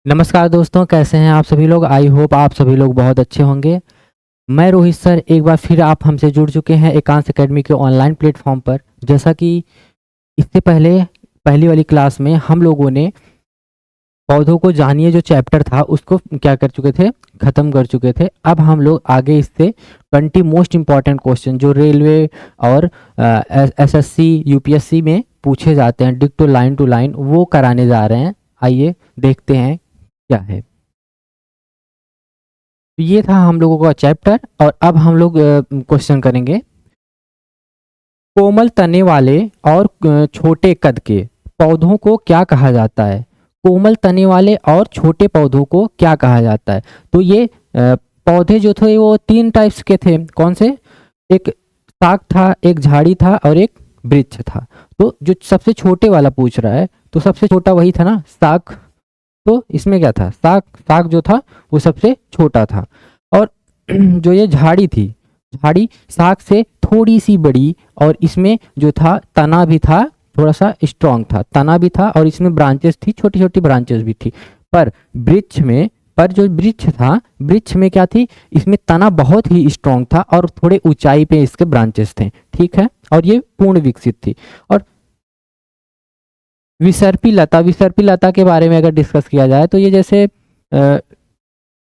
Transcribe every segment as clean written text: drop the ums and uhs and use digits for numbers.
नमस्कार दोस्तों, कैसे हैं आप सभी लोग। आई होप आप सभी लोग बहुत अच्छे होंगे। मैं रोहित सर एक बार फिर आप हमसे जुड़ चुके हैं एकांश एकेडमी के ऑनलाइन प्लेटफॉर्म पर। जैसा कि इससे पहले पहली वाली क्लास में हम लोगों ने पौधों को जानिए जो चैप्टर था उसको क्या कर चुके थे, ख़त्म कर चुके थे। अब हम लोग आगे इससे 20 मोस्ट इम्पॉर्टेंट क्वेश्चन जो रेलवे और एसएससी यूपीएससी में पूछे जाते हैं डिक्टो लाइन टू लाइन, वो कराने जा रहे हैं। आइए देखते हैं क्या है। तो ये था हम लोगों का चैप्टर और अब हम लोग क्वेश्चन करेंगे। कोमल तने वाले और छोटे कद के पौधों को क्या कहा जाता है। कोमल तने वाले और छोटे पौधों को क्या कहा जाता है। तो ये पौधे जो थे वो तीन टाइप्स के थे। कौन से? एक साग था, एक झाड़ी था और एक वृक्ष था। तो जो सबसे छोटे वाला पूछ रहा है, तो सबसे छोटा वही था ना, साग। तो इसमें क्या था, साग। साग जो था वो सबसे छोटा था। और जो ये झाड़ी थी, झाड़ी साग से थोड़ी सी बड़ी, और इसमें जो था तना भी था, थोड़ा सा स्ट्रांग था, तना भी था और इसमें ब्रांचेस थी, छोटी छोटी ब्रांचेस भी थी। पर वृक्ष में, पर जो वृक्ष था, वृक्ष में क्या थी, इसमें तना बहुत ही स्ट्रांग था और थोड़े ऊंचाई पे इसके ब्रांचेस थे। ठीक है, और ये पूर्ण विकसित थी। और विसर्पी लता, विसर्पी लता के बारे में अगर डिस्कस किया जाए तो ये जैसे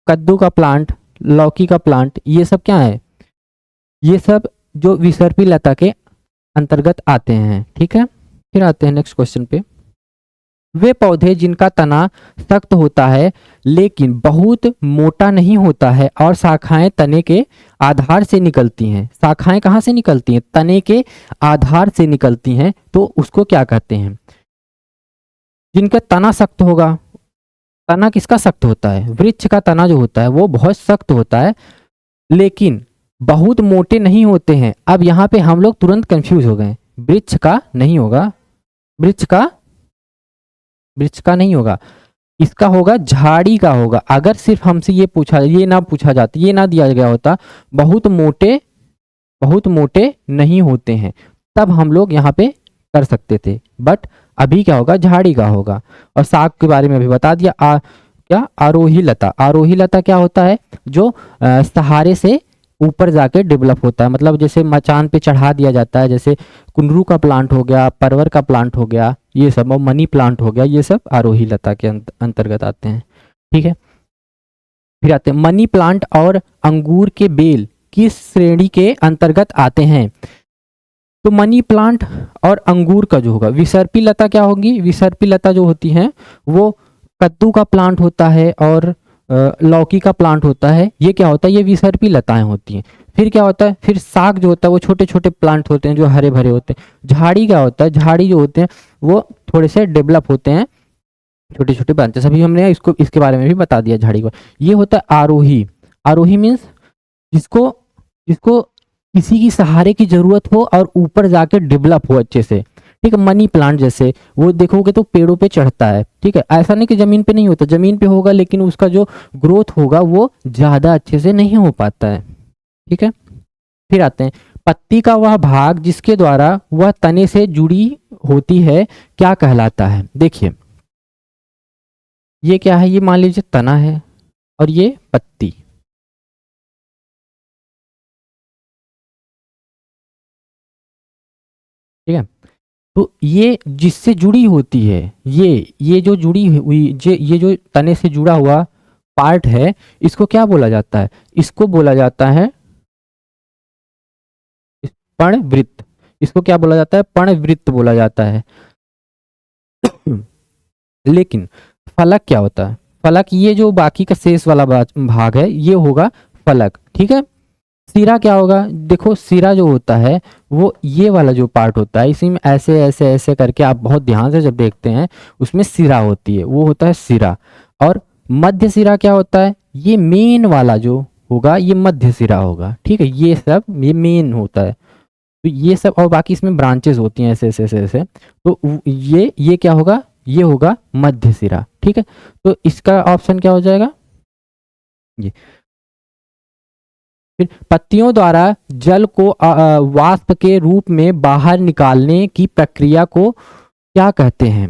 कद्दू का प्लांट, लौकी का प्लांट, ये सब क्या है, ये सब जो विसर्पी लता के अंतर्गत आते हैं। ठीक है, फिर आते हैं नेक्स्ट क्वेश्चन पे। वे पौधे जिनका तना सख्त होता है लेकिन बहुत मोटा नहीं होता है और शाखाएं तने के आधार से निकलती हैं। शाखाएं कहाँ से निकलती हैं? तने के आधार से निकलती हैं। तो उसको क्या कहते हैं? जिनका तना सख्त होगा। तना किसका सख्त होता है? वृक्ष का तना जो होता है वो बहुत सख्त होता है लेकिन बहुत मोटे नहीं होते हैं। अब यहाँ पे हम लोग तुरंत कंफ्यूज हो गए। वृक्ष का नहीं होगा, वृक्ष का, वृक्ष का नहीं होगा, इसका होगा झाड़ी का होगा। अगर सिर्फ हमसे ये पूछा, ये ना पूछा जाता, ये ना दिया गया होता बहुत मोटे, बहुत मोटे नहीं होते हैं, तब हम लोग यहाँ पे कर सकते थे। बट अभी क्या होगा, झाड़ी का होगा। और साग के बारे में अभी बता दिया। क्या? आरोही लता। आरोही लता क्या होता है? जो सहारे से ऊपर जाके डेवलप होता है, मतलब जैसे मचान पे चढ़ा दिया जाता है, जैसे कुंदरू का प्लांट हो गया, परवर का प्लांट हो गया, ये सब, और मनी प्लांट हो गया, ये सब आरोही लता के अंतर्गत आते हैं। ठीक है, फिर आते हैं मनी प्लांट और अंगूर के बेल किस श्रेणी के अंतर्गत आते हैं। तो मनी प्लांट और अंगूर का जो होगा, विसर्पी लता क्या होगी? विसर्पी लता जो होती है वो कद्दू का प्लांट होता है और लौकी का प्लांट होता है। ये क्या होता है? ये विसर्पी लताएं होती हैं। फिर क्या होता है? फिर साग जो होता है वो छोटे छोटे प्लांट होते हैं जो हरे भरे होते हैं। झाड़ी क्या होता है? झाड़ी जो होते हैं वो थोड़े से डेवलप होते हैं, छोटे छोटे ब्रांचेस। अभी हमने इसको, इसके बारे में भी बता दिया झाड़ी को। ये होता है आरोही। आरोही मीन्स जिसको, जिसको किसी की सहारे की जरूरत हो और ऊपर जाके डेवलप हो अच्छे से। ठीक है, मनी प्लांट जैसे वो देखोगे तो पेड़ों पे चढ़ता है। ठीक है, ऐसा नहीं कि जमीन पे नहीं होता, जमीन पे होगा लेकिन उसका जो ग्रोथ होगा वो ज्यादा अच्छे से नहीं हो पाता है। ठीक है, फिर आते हैं पत्ती का वह भाग जिसके द्वारा वह तने से जुड़ी होती है क्या कहलाता है। देखिए ये क्या है, ये मान लीजिए तना है और ये पत्ती। ठीक है, तो ये जिससे जुड़ी होती है, ये जो जुड़ी हुई, ये जो तने से जुड़ा हुआ पार्ट है, इसको क्या बोला जाता है? इसको बोला जाता है पर्णवृत्त। इसको क्या बोला जाता है? पर्णवृत्त बोला जाता है। लेकिन फलक क्या होता है? फलक, ये जो बाकी का शेष वाला भाग है ये होगा फलक। ठीक है, सिरा क्या होगा? देखो सिरा जो होता है वो ये वाला जो पार्ट होता है, इसी में ऐसे ऐसे ऐसे करके आप बहुत ध्यान से जब देखते हैं उसमें सिरा होती है, वो होता है सिरा। और मध्य सिरा क्या होता है? ये मेन वाला जो होगा ये मध्य सिरा होगा। ठीक है, ये सब ये मेन होता है। तो ये सब, और बाकी इसमें ब्रांचेस होती हैं ऐसे ऐसे ऐसे ऐसे। तो ये क्या होगा? ये होगा मध्य सिरा। ठीक है, तो इसका ऑप्शन क्या हो जाएगा? ये। फिर पत्तियों द्वारा जल को वाष्प के रूप में बाहर निकालने की प्रक्रिया को क्या कहते हैं?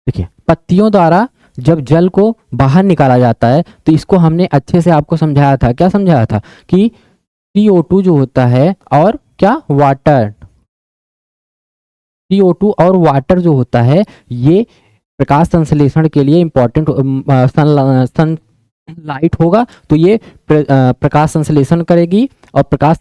देखिए, पत्तियों द्वारा जब जल को बाहर निकाला जाता है तो इसको हमने अच्छे से आपको समझाया था। क्या समझाया था कि CO2 जो होता है और क्या वाटर, CO2 और वाटर जो होता है ये प्रकाश संश्लेषण के लिए इंपॉर्टेंट लाइट होगा, तो ये प्रकाश संश्लेषण करेगी और प्रकाश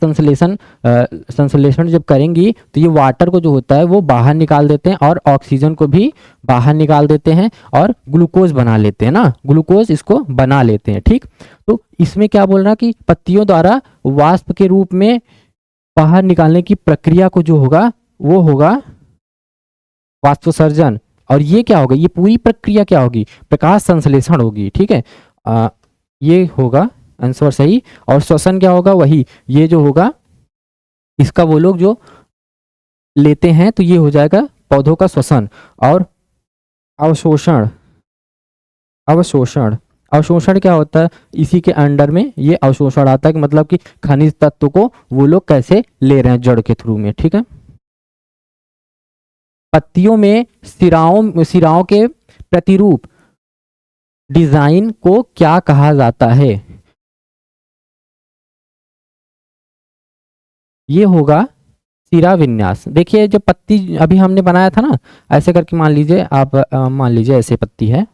संश्लेषण जब करेंगी तो ये वाटर को जो होता है वो बाहर निकाल देते हैं और ऑक्सीजन को भी बाहर निकाल देते हैं और ग्लूकोज बना लेते हैं ना, ग्लूकोज इसको बना लेते हैं। ठीक, तो इसमें क्या बोल रहा कि पत्तियों द्वारा वाष्प के रूप में बाहर निकालने की प्रक्रिया को जो होगा वो होगा वाष्पोत्सर्जन। और ये क्या होगा, ये पूरी प्रक्रिया क्या होगी, प्रकाश संश्लेषण होगी। ठीक है, ये होगा आंसर सही। और श्वसन क्या होगा, वही ये जो होगा इसका वो लोग जो लेते हैं तो ये हो जाएगा पौधों का श्वसन। और अवशोषण, अवशोषण, अवशोषण क्या होता है, इसी के अंडर में ये अवशोषण आता है कि मतलब कि खनिज तत्व को वो लोग कैसे ले रहे हैं जड़ के थ्रू में। ठीक है, पत्तियों में सिराओं के प्रतिरूप डिजाइन को क्या कहा जाता है, ये होगा सिरा विन्यास। देखिए जब पत्ती अभी हमने बनाया था ना, ऐसे करके मान लीजिए आप, मान लीजिए ऐसे पत्ती है,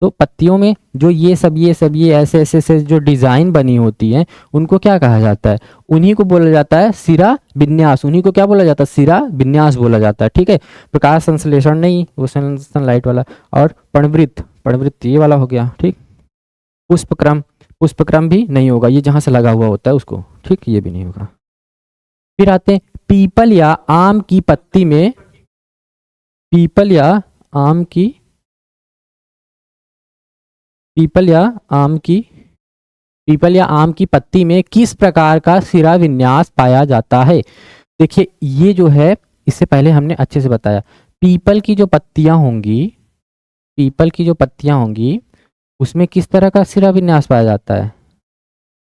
तो पत्तियों में जो ये ऐसे ऐसे ऐसे जो डिजाइन बनी होती है उनको क्या कहा जाता है, उन्हीं को बोला जाता है सिरा विन्यास। उन्हीं को क्या बोला जाता है, सिरा विन्यास बोला जाता है। ठीक है, प्रकाश संश्लेषण नहीं, वो सनलाइट वाला। और पर्णवृत्त, पर्णवृत्त ये वाला हो गया। ठीक, पुष्पक्रम, पुष्पक्रम भी नहीं होगा, ये जहां से लगा हुआ होता है उसको। ठीक, ये भी नहीं होगा। फिर आते हैं पीपल या आम की पत्ती में, पीपल या आम की, पीपल या आम की, पीपल या आम की पत्ती में किस प्रकार का सिरा विन्यास पाया जाता है। देखिए ये जो है इससे पहले हमने अच्छे से बताया, पीपल की जो पत्तियां होंगी, पीपल की जो पत्तियां होंगी उसमें किस तरह का सिरा विन्यास पाया जाता है,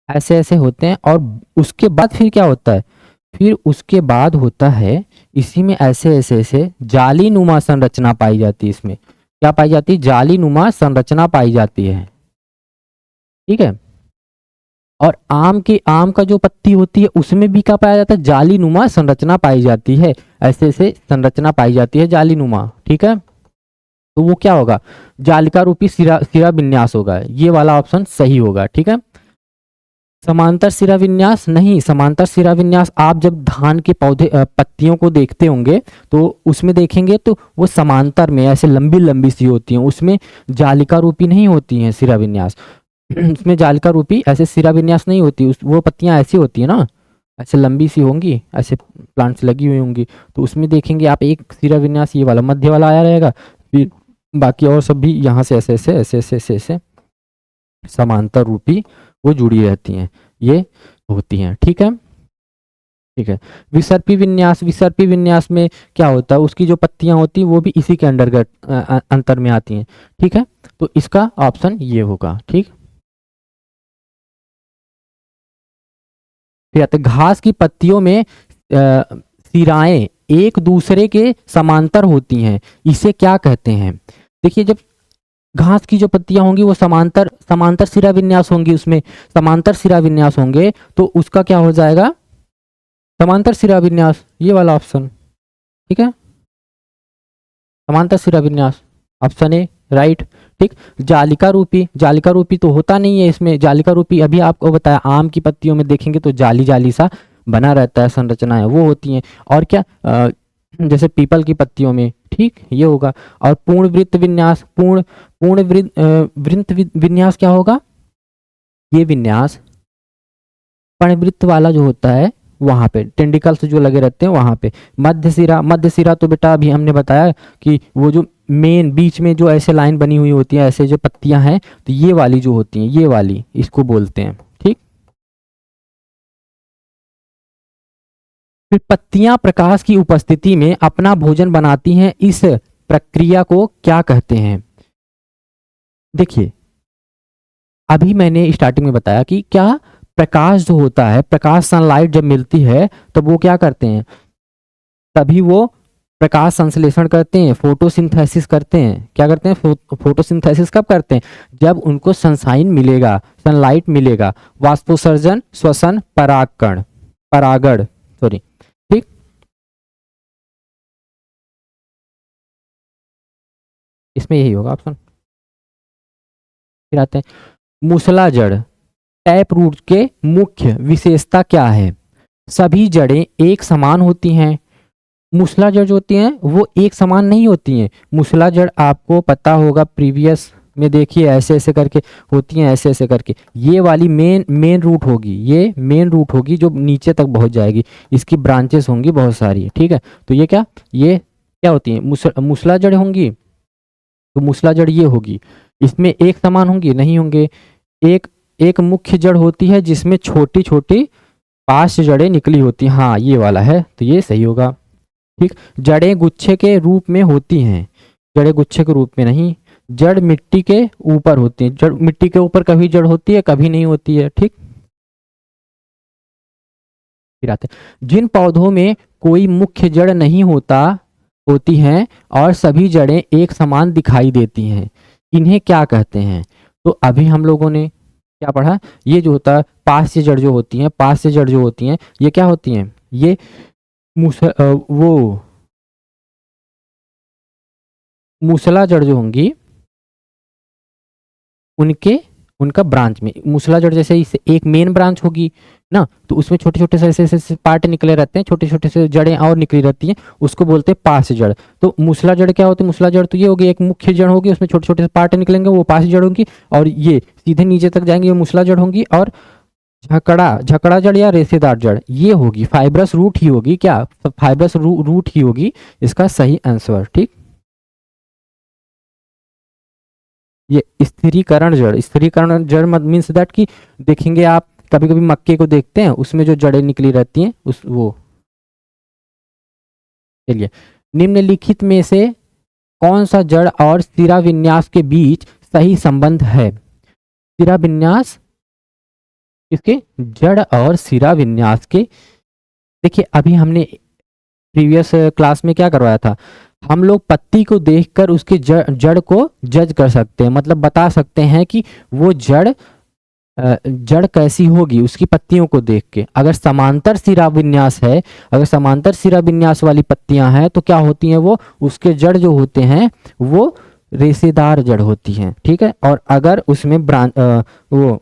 ऐसे ऐसे होते हैं। और उसके बाद फिर क्या होता है, फिर उसके बाद होता है इसी में ऐसे ऐसे ऐसे जाली नुमा संरचना पाई जाती है। इसमें क्या पाई जाती है, जाली नुमा संरचना पाई जाती है। ठीक है, और आम का जो पत्ती होती है उसमें भी क्या पाया जाता है, जाली नुमा संरचना पाई जाती है, ऐसे ऐसे संरचना पाई जाती है जाली नुमा। ठीक है, तो वो क्या होगा, जालिका रूपी सिरा विन्यास होगा, ये वाला ऑप्शन सही होगा। ठीक है, समांतर सिरा विन्यास नहीं, समांतर सिरा विन्यास आप जब धान के पौधे पत्तियों को देखते होंगे तो उसमें देखेंगे तो वो समांतर में ऐसे लंबी लंबी सी होती हैं, उसमें जालिका रूपी नहीं होती हैं सिरा विन्यास। उसमें जालिका रूपी ऐसे सिरा विन्यास नहीं होती, वो पत्तियां ऐसी होती है ना, ऐसे लंबी सी होंगी, ऐसे प्लांट्स लगी हुई होंगी, तो उसमें देखेंगे आप एक सिरा विन्यास ये वाला मध्य वाला आया रहेगा, फिर बाकी और सब भी यहाँ से ऐसे ऐसे ऐसे ऐसे ऐसे ऐसे समांतर रूपी वो जुड़ी रहती हैं, ये होती हैं। ठीक है, ठीक है। विसर्पी विन्यास, विसर्पी विन्यास में क्या होता है, उसकी जो पत्तियां होती हैं वो भी इसी के अंतर में आती हैं। ठीक है, तो इसका ऑप्शन ये होगा। ठीक, फिर आते घास की पत्तियों में सिराएं एक दूसरे के समांतर होती हैं, इसे क्या कहते हैं। देखिए जब घास की जो पत्तियां होंगी वो समांतर समांतर सिरा विन्यास होंगी, उसमें समांतर सिरा विन्यास होंगे तो उसका क्या हो जाएगा, समांतर सिरा विन्यास, ये वाला ऑप्शन। ठीक है, समांतर सिरा विन्यास ऑप्शन ए राइट। ठीक, जालिका रूपी, जालिका रूपी तो होता नहीं है इसमें, जालिका रूपी अभी आपको बताया आम की पत्तियों में देखेंगे तो जाली जाली सा बना रहता है, संरचनाएं वो होती हैं। और क्या जैसे पीपल की पत्तियों में, ठीक ये होगा। और पूर्ण वृत्त विन्यास, पूर्ण वृत्त विन्यास क्या होगा, ये विन्यास पर्णवृत्त वाला जो होता है वहां पे टेंडिकल्स जो लगे रहते हैं वहां पे। मध्य सिरा, मध्य सिरा तो बेटा अभी हमने बताया कि वो जो मेन बीच में जो ऐसे लाइन बनी हुई होती है, ऐसे जो पत्तियां हैं, तो ये वाली जो होती हैं, ये वाली इसको बोलते हैं। ठीक, फिर पत्तियां प्रकाश की उपस्थिति में अपना भोजन बनाती हैं, इस प्रक्रिया को क्या कहते हैं। देखिए अभी मैंने स्टार्टिंग में बताया कि क्या प्रकाश जो होता है, प्रकाश सनलाइट जब मिलती है तब वो क्या करते हैं, तभी वो प्रकाश संश्लेषण करते हैं, फोटोसिंथेसिस करते हैं। क्या करते हैं? फोटोसिंथेसिस कब करते हैं? जब उनको सनशाइन मिलेगा, सनलाइट मिलेगा। वाष्पोत्सर्जन, श्वसन, परागण सॉरी, ठीक। इसमें यही होगा ऑप्शन। फिर आते हैं मूसलाजड़। टैप रूट के मुख्य विशेषता क्या है? सभी जड़ें एक समान होती हैं। मूसलाजड़ जो होती हैं वो एक समान नहीं होती हैं। मूसलाजड़ आपको पता होगा, प्रीवियस में देखिए, ऐसे ऐसे करके होती हैं, ऐसे ऐसे करके। ये वाली मेन रूट होगी, ये मेन रूट होगी जो नीचे तक पहुंच जाएगी। इसकी ब्रांचेस होंगी बहुत सारी, ठीक है। तो ये क्या होती हैं? मूसलाजड़ होंगी। तो मूसलाजड़ ये होगी। इसमें एक समान होंगी? नहीं होंगे। एक मुख्य जड़ होती है जिसमें छोटी छोटी 5 जड़ें निकली होती हैं। हाँ, ये वाला है, तो ये सही होगा, ठीक। जड़ें गुच्छे के रूप में होती हैं। जड़ें गुच्छे के रूप में नहीं। जड़ मिट्टी के ऊपर होती है। जड़ मिट्टी के ऊपर कभी जड़ होती है, कभी नहीं होती है, ठीक। फिर आते हैं जिन पौधों में कोई मुख्य जड़ नहीं होती हैं और सभी जड़ें एक समान दिखाई देती हैं, इन्हें क्या कहते हैं? तो अभी हम लोगों ने क्या पढ़ा? ये जो होता है पार्श्व जड़ जो होती हैं, पार्श्व जड़ जो होती हैं, ये क्या होती हैं? ये वो मूसलाजड़ जो होंगी उनका ब्रांच में, मूसलाजड़ जैसे इससे एक मेन ब्रांच होगी ना, तो उसमें छोटे छोटे से ऐसे पार्ट निकले रहते हैं, छोटे छोटे से जड़ें और निकली रहती हैं, उसको बोलते हैं पार्श्व जड़। तो मूसलाजड़ क्या होती है? मूसलाजड़ तो ये होगी, एक मुख्य जड़ होगी, उसमें छोटे छोटे से पार्ट निकलेंगे, वो पार्श्व जड़ होंगी, और ये सीधे नीचे तक जाएंगे, ये मूसलाजड़ होंगी। और झकड़ा जड़ या रेशेदार जड़ ये होगी, फाइब्रस रूट ही होगी। क्या? फाइब्रस रूट ही होगी इसका सही आंसर, ठीक। ये स्थिरीकरण जड़ मीन्स दैट कि देखेंगे आप कभी कभी मक्के को देखते हैं, उसमें जो जड़ें निकली रहती हैं वो। चलिए, निम्नलिखित में से कौन सा जड़ और सिरा विन्यास के बीच सही संबंध है? सिरा विन्यास किसके? जड़ और सिरा विन्यास के। देखिए, अभी हमने प्रीवियस क्लास में क्या करवाया था? हम लोग पत्ती को देखकर उसके जड़ को जज कर सकते हैं, मतलब बता सकते हैं कि वो जड़ कैसी होगी उसकी पत्तियों को देख के। अगर समांतर सिरा विन्यास है, अगर समांतर सिरा विन्यास वाली पत्तियां हैं तो क्या होती हैं? वो उसके जड़ जो होते हैं वो रेशेदार जड़ होती हैं, ठीक है। और अगर उसमें वो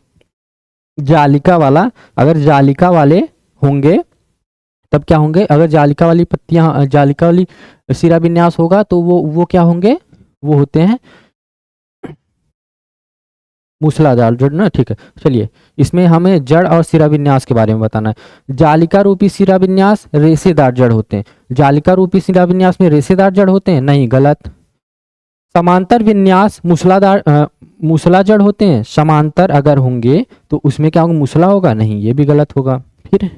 अगर जालिका वाले होंगे तब क्या होंगे? अगर जालिका वाली पत्तियां, जालिका वाली सिरा विन्यास होगा तो वो क्या होंगे? वो होते हैं मूसलाधार जड़ ना, ठीक है। चलिए, इसमें हमें जड़ और सिरा विन्यास के बारे में बताना है। जालिका रूपी सिरा विन्यास रेशेदार जड़ होते हैं। जालिका रूपी सिरा विन्यास में रेशेदार जड़ होते हैं? नहीं, गलत। समांतर विन्यास मूसला जड़ होते हैं। समांतर अगर होंगे तो उसमें क्या होगा? मूसला होगा? नहीं, ये भी गलत होगा। फिर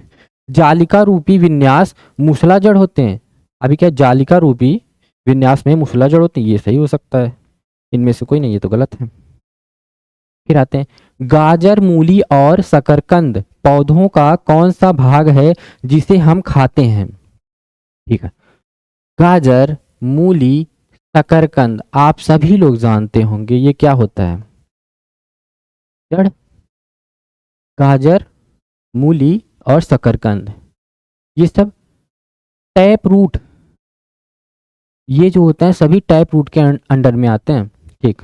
जालिका रूपी विन्यास मूसला जड़ होते हैं। अभी क्या जालिका रूपी विन्यास में मूसला जड़ होती है? ये सही हो सकता है, इनमें से कोई नहीं, ये तो गलत है। फिर आते हैं गाजर, मूली और शकरकंद पौधों का कौन सा भाग है जिसे हम खाते हैं? ठीक है, गाजर, मूली, शकरकंद आप सभी लोग जानते होंगे ये क्या होता है? जड़। गाजर, मूली और शकरकंद ये सब टैप रूट, ये जो होता है सभी टैप रूट के अंडर में आते हैं, ठीक।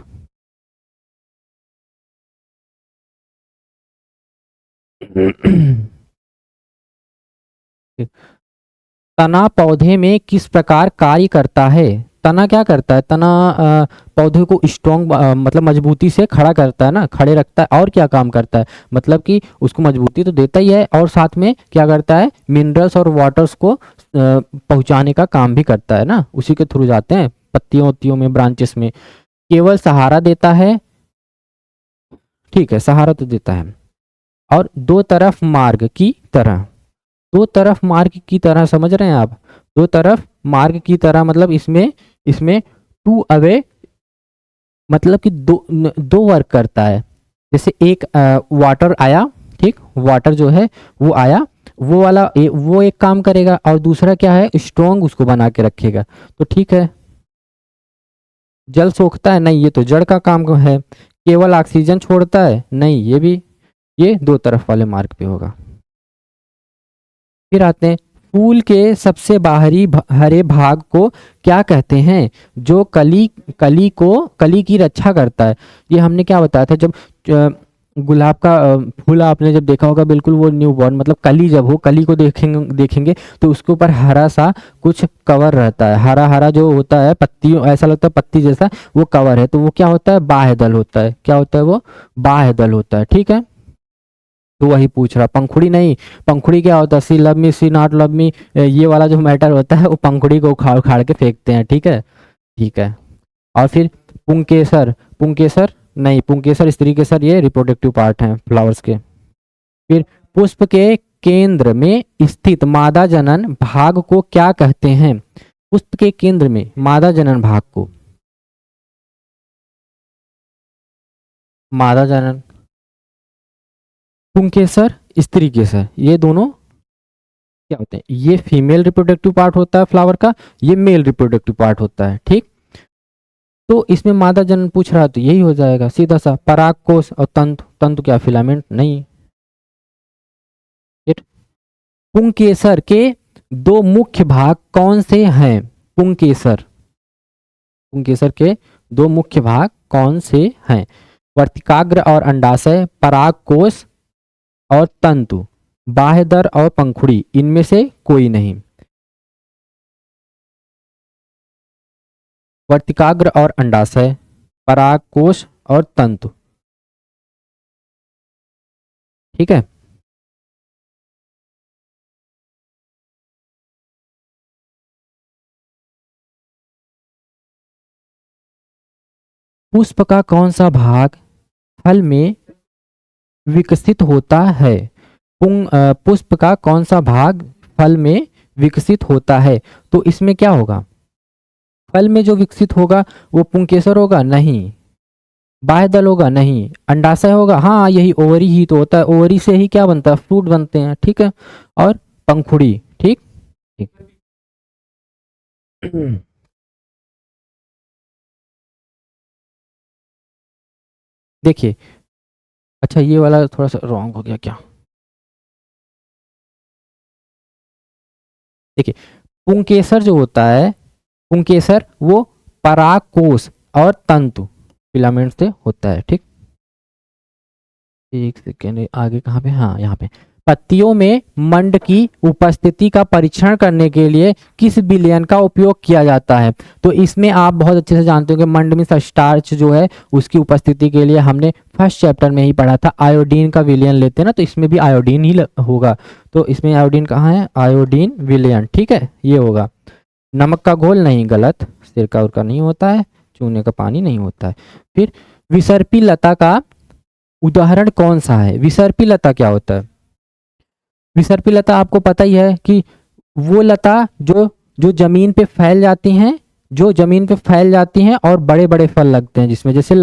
तना पौधे में किस प्रकार कार्य करता है? तना क्या करता है? तना पौधे को स्ट्रॉन्ग मतलब मजबूती से खड़ा करता है ना, खड़े रखता है। और क्या काम करता है? मतलब कि उसको मजबूती तो देता ही है और साथ में क्या करता है? मिनरल्स और वाटर्स को पहुंचाने का काम भी करता है ना, उसी के थ्रू जाते हैं पत्तियों उत्तियों में, ब्रांचेस में। केवल सहारा देता है, ठीक है, सहारा तो देता है। और दो तरफ मार्ग की तरह, दो तरफ मार्ग की तरह समझ रहे हैं आप? दो तरफ मार्ग की तरह मतलब इसमें टू अवे, मतलब कि दो वर्क करता है। जैसे एक वाटर आया, ठीक, वाटर जो है वो आया वो वाला वो एक काम करेगा और दूसरा क्या है, स्ट्रॉन्ग उसको बना के रखेगा। तो ठीक है, जल सोखता है नहीं, ये तो जड़ का काम है। केवल ऑक्सीजन छोड़ता है नहीं, ये भी, ये दो तरफ वाले मार्ग पे होगा। फिर आते हैं, फूल के सबसे बाहरी हरे भाग को क्या कहते हैं, जो कली की रक्षा करता है। ये हमने क्या बताया था, जब गुलाब का फूल आपने जब देखा होगा, बिल्कुल वो न्यू बॉर्न मतलब कली जब हो, कली को देखेंगे तो उसके ऊपर हरा सा कुछ कवर रहता है, हरा हरा जो होता है, पत्ती ऐसा लगता है पत्ती जैसा, वो कवर है। तो वो क्या होता है, बाह्य दल होता है। क्या होता है वो, बाह्य दल होता है। ठीक है, तो वही पूछ रहा, पंखुड़ी नहीं। पंखुड़ी क्या होता है, she love me she not love me, ये वाला जो मैटर होता है वो पंखुड़ी को उखाड़ उखाड़ के फेंकते हैं। ठीक है, ठीक है। और फिर पुंकेसर, पुंकेसर नहीं, पुंकेसर स्त्री केसर ये रिप्रोडक्टिव पार्ट है फ्लावर्स के। फिर पुष्प के केंद्र में स्थित मादा जनन भाग को क्या कहते हैं, पुष्प के केंद्र में मादा जनन भाग को, मादा जनन, पुंकेसर स्त्री केसर, ये दोनों क्या होते हैं, ये फीमेल रिप्रोडक्टिव पार्ट होता है फ्लावर का, ये मेल रिप्रोडक्टिव पार्ट होता है। ठीक, तो इसमें मादा जनन पूछ रहा है तो यही हो जाएगा सीधा सा, परागकोश और तंतु, तंतु क्या फिलामेंट नहीं। पुंकेसर के दो मुख्य भाग कौन से हैं, पुंकेसर, पुंकेसर के दो मुख्य भाग कौन से हैं, वर्तिकाग्र और अंडाशय, परागकोश और तंतु, बाह्यदर और पंखुड़ी, इनमें से कोई नहीं। वर्तिकाग्र और अंडाशय, परागकोश और तंतु। ठीक है, पुष्प का कौन सा भाग फल में विकसित होता है, पुष्प का कौन सा भाग फल में विकसित होता है। तो इसमें क्या होगा, फल में जो विकसित होगा वो पुंकेसर होगा नहीं, बाह्यदल होगा नहीं, अंडाशय होगा, हाँ यही ओवरी ही तो होता है, ओवरी से ही क्या बनता है, फ्रूट बनते हैं। ठीक है, और पंखुड़ी। ठीक, ठीक। देखिए, अच्छा ये वाला थोड़ा सा रॉन्ग हो गया क्या, देखिए पुंकेसर जो होता है, पुंकेसर वो परागकोश और तंतु फिलामेंट से होता है। ठीक, एक सेकेंड, आगे कहाँ पे, हाँ यहाँ पे, पत्तियों में मंड की उपस्थिति का परीक्षण करने के लिए किस विलयन का उपयोग किया जाता है। तो इसमें आप बहुत अच्छे से जानते हो कि मंड में स्टार्च जो है उसकी उपस्थिति के लिए हमने फर्स्ट चैप्टर में ही पढ़ा था, आयोडीन का विलयन लेते हैं ना, तो इसमें भी आयोडीन ही होगा। तो इसमें आयोडीन कहाँ है, आयोडीन विलयन। ठीक है, ये होगा। नमक का घोल नहीं, गलत, सिरका उरका नहीं होता है, चूने का पानी नहीं होता है। फिर विसर्पी लता का उदाहरण कौन सा है, विसर्पी लता क्या होता है, विसर्पी लता आपको पता ही है कि वो लता जो जो जमीन पे फैल जाती हैं, जो जमीन पे फैल जाती हैं और बड़े बड़े फल लगते हैं, जिसमें जैसे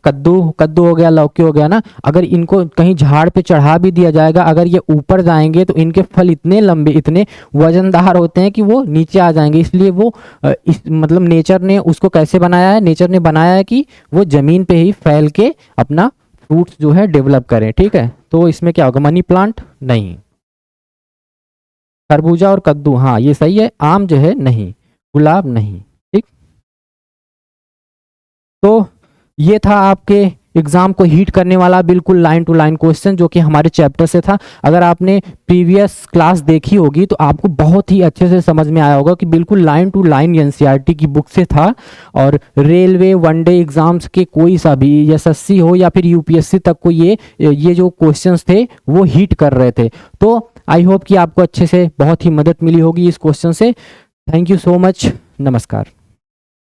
कद्दू कद्दू हो गया, लौकी हो गया ना, अगर इनको कहीं झाड़ पे चढ़ा भी दिया जाएगा, अगर ये ऊपर जाएंगे तो इनके फल इतने लंबे, इतने वजनदार होते हैं कि वो नीचे आ जाएंगे। इसलिए वो मतलब नेचर ने उसको कैसे बनाया है, नेचर ने बनाया है कि वो जमीन पे ही फैल के अपना फ्रूट्स जो है डेवलप करें। ठीक है, तो इसमें क्या होगा, मनी प्लांट नहीं, खरबूजा और कद्दू हाँ ये सही है, आम जो है नहीं, गुलाब नहीं। ठीक, तो ये था आपके एग्जाम को हीट करने वाला बिल्कुल लाइन टू लाइन क्वेश्चन जो कि हमारे चैप्टर से था। अगर आपने प्रीवियस क्लास देखी होगी तो आपको बहुत ही अच्छे से समझ में आया होगा कि बिल्कुल लाइन टू लाइन एनसीईआरटी की बुक से था, और रेलवे वनडे एग्जाम्स के कोई सा भी एसएससी हो या फिर यूपीएससी तक को ये जो क्वेश्चंस थे वो हीट कर रहे थे। तो आई होप कि आपको अच्छे से बहुत ही मदद मिली होगी इस क्वेश्चन से। थैंक यू सो मच, नमस्कार।